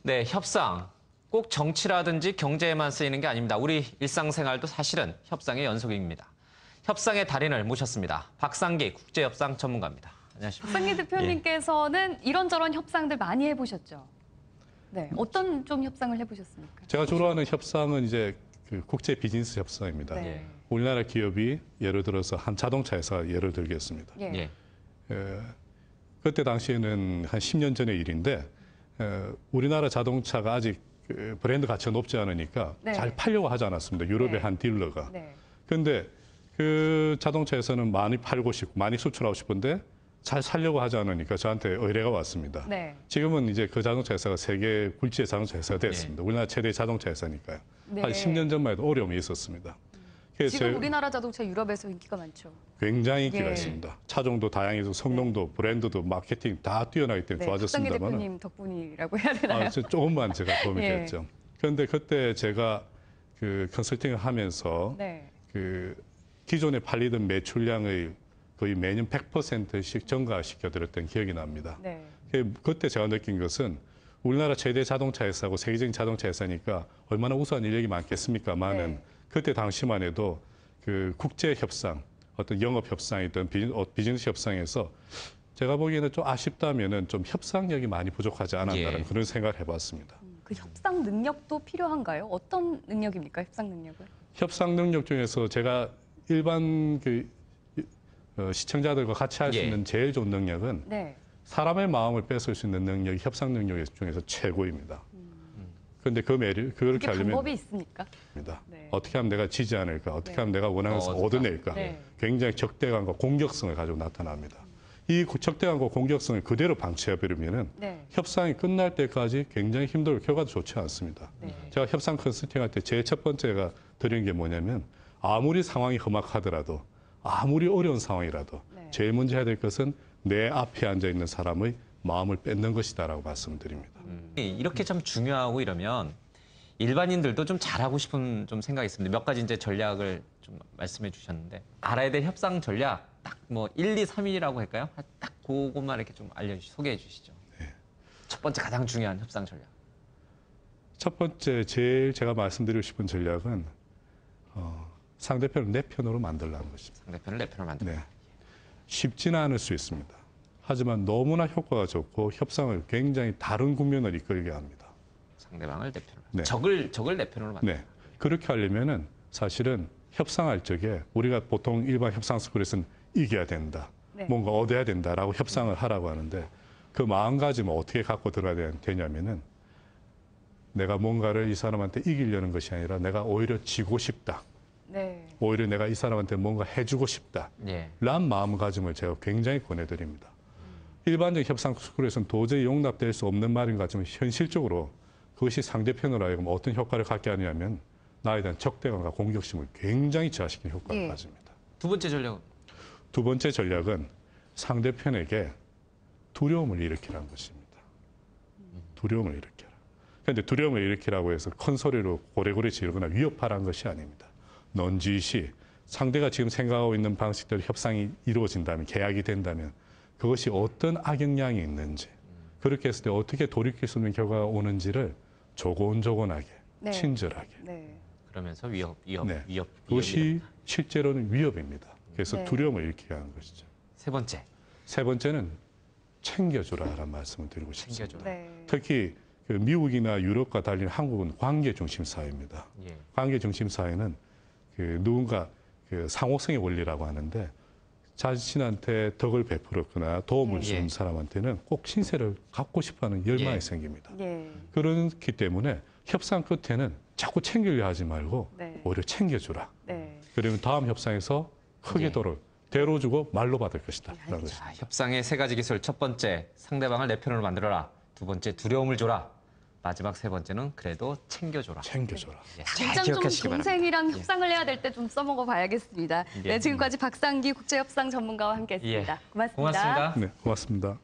네, 협상. 꼭 정치라든지 경제에만 쓰이는 게 아닙니다. 우리 일상생활도 사실은 협상의 연속입니다. 협상의 달인을 모셨습니다. 박상기 국제협상 전문가입니다. 안녕하십니까. 박상기 대표님께서는 이런저런 협상들 많이 해보셨죠? 네, 어떤 좀 협상을 해보셨습니까? 제가 주로 하는 협상은 이제 그 국제 비즈니스 협상입니다. 네. 우리나라 기업이 예를 들어서 한 자동차 회사 예를 들겠습니다. 예. 그때 당시에는 한 10년 전의 일인데 우리나라 자동차가 아직 그 브랜드 가치가 높지 않으니까 네. 잘 팔려고 하지 않았습니다. 유럽의 네. 한 딜러가. 네. 그런데 그 자동차에서는 많이 팔고 싶고 많이 수출하고 싶은데 잘 살려고 하지 않으니까 저한테 의뢰가 왔습니다. 네. 지금은 이제 그 자동차 회사가 세계 굴지의 자동차 회사가 됐습니다. 우리나라 최대 자동차 회사니까요. 네. 한 10년 전만 해도 어려움이 있었습니다. 그래서 지금 우리나라 자동차 유럽에서 인기가 많죠. 굉장히 인기가 예. 있습니다. 차종도 다양해서 성능도 브랜드도 마케팅 다 뛰어나기 때문에 네, 박상기 좋아졌습니다만 대표님 덕분이라고 해야 되나요? 조금만 제가 도움이 예. 됐죠. 그런데 그때 제가 그 컨설팅을 하면서 네. 그 기존에 팔리던 매출량의 거의 매년 100%씩 증가시켜드렸던 기억이 납니다. 네. 그때 제가 느낀 것은 우리나라 최대 자동차 회사고 세계적인 자동차 회사니까 얼마나 우수한 인력이 많겠습니까만은 네. 그때 당시만 해도 그 국제 협상, 어떤 영업 협상이든 비즈니스 협상에서 제가 보기에는 좀 아쉽다면은 좀 협상력이 많이 부족하지 않았나라는 그런 생각을 해봤습니다. 그 협상 능력도 필요한가요? 어떤 능력입니까? 협상 능력은? 협상 능력 중에서 제가 일반 그 시청자들과 같이 할 수 있는 제일 좋은 능력은 네. 사람의 마음을 뺏을 수 있는 능력이 협상 능력 중에서 최고입니다. 그런데 그렇게 그게 하려면 방법이 있습니까? 네. 어떻게 하면 내가 지지 않을까, 어떻게 하면 내가 원하는 것을 좋다. 얻어낼까, 네. 굉장히 적대감과 공격성을 가지고 나타납니다. 이 적대감과 공격성을 그대로 방치해버리면은 네. 협상이 끝날 때까지 굉장히 힘들고 결과도 좋지 않습니다. 네. 제가 협상 컨설팅할 때 제일 첫 번째가 드린 게 뭐냐면 아무리 상황이 험악하더라도 아무리 어려운 상황이라도 네. 제일 먼저 해야 될 것은 내 앞에 앉아 있는 사람의 마음을 뺏는 것이다라고 말씀드립니다. 이렇게 참 중요하고 이러면 일반인들도 좀 잘하고 싶은 좀 생각이 있습니다. 몇 가지 이제 전략을 좀 말씀해 주셨는데 알아야 될 협상 전략 딱 뭐 1, 2, 3일이라고 할까요? 딱 그것만 이렇게 좀 소개해 주시죠. 첫 번째 가장 중요한 협상 전략. 첫 번째 제일 제가 말씀드리고 싶은 전략은 상대편을 내 편으로 만들라는 것입니다. 상대편을 내 편으로 만든다. 네. 쉽지는 않을 수 있습니다. 하지만 너무나 효과가 좋고 협상을 굉장히 다른 국면을 이끌게 합니다. 상대방을 내 편으로. 네. 적을 내 편으로 만든다. 네. 그렇게 하려면은 사실은 협상할 적에 우리가 보통 일반 협상 스쿨에서는 이겨야 된다. 네. 뭔가 얻어야 된다라고 협상을 하라고 하는데 그 마음가짐을 어떻게 갖고 들어야 되냐면은 내가 뭔가를 이 사람한테 이기려는 것이 아니라 내가 오히려 지고 싶다. 네. 오히려 내가 이 사람한테 뭔가 해주고 싶다. 예. 라는 마음가짐을 제가 굉장히 권해드립니다. 일반적인 협상 스쿨에서는 도저히 용납될 수 없는 말인 것 같지만 현실적으로 그것이 상대편으로 하여금 어떤 효과를 갖게 하냐면 나에 대한 적대감과 공격심을 굉장히 저하시키는 효과를 예. 가집니다. 두 번째 전략은 두 번째 전략은 상대편에게 두려움을 일으키라는 것입니다. 두려움을 일으켜라. 그런데 두려움을 일으키라고 해서 큰 소리로 고래고래 지르거나 위협하라는 것이 아닙니다. 넌지시 상대가 지금 생각하고 있는 방식대로 협상이 이루어진다면, 계약이 된다면 그것이 어떤 악영향이 있는지, 그렇게 했을 때 어떻게 돌이킬 수 없는 결과가 오는지를 조곤조곤하게, 네. 친절하게. 네. 그러면서 네. 위협. 그것이 실제로는 위협입니다. 그래서 네. 두려움을 일으키게 하는 것이죠. 세 번째. 세 번째는 챙겨주라라는 말씀을 드리고 싶습니다. 챙겨주라. 네. 특히 그 미국이나 유럽과 달리 한국은 관계 중심 사회입니다. 예. 관계 중심 사회는 그 누군가 그 상호성의 원리라고 하는데 자신한테 덕을 베풀었거나 도움을 예. 주는 사람한테는 꼭 신세를 갚고 싶어하는 열망이 예. 생깁니다. 예. 그렇기 때문에 협상 끝에는 자꾸 챙기려 하지 말고 네. 오히려 챙겨주라. 네. 그러면 다음 협상에서 크게 예. 도를 대로 주고 말로 받을 것이다. 라는 것입니다. 자, 협상의 세 가지 기술. 첫 번째, 상대방을 내 편으로 만들어라. 두 번째, 두려움을 줘라. 마지막 세 번째는 그래도 챙겨줘라. 챙겨줘라. 예, 잘 당장 좀 기억하시기 바랍니다. 동생이랑 협상을 해야 될 때 좀 써먹어 봐야겠습니다. 예. 네, 지금까지 박상기 국제협상 전문가와 함께했습니다. 예. 고맙습니다. 고맙습니다. 네, 고맙습니다.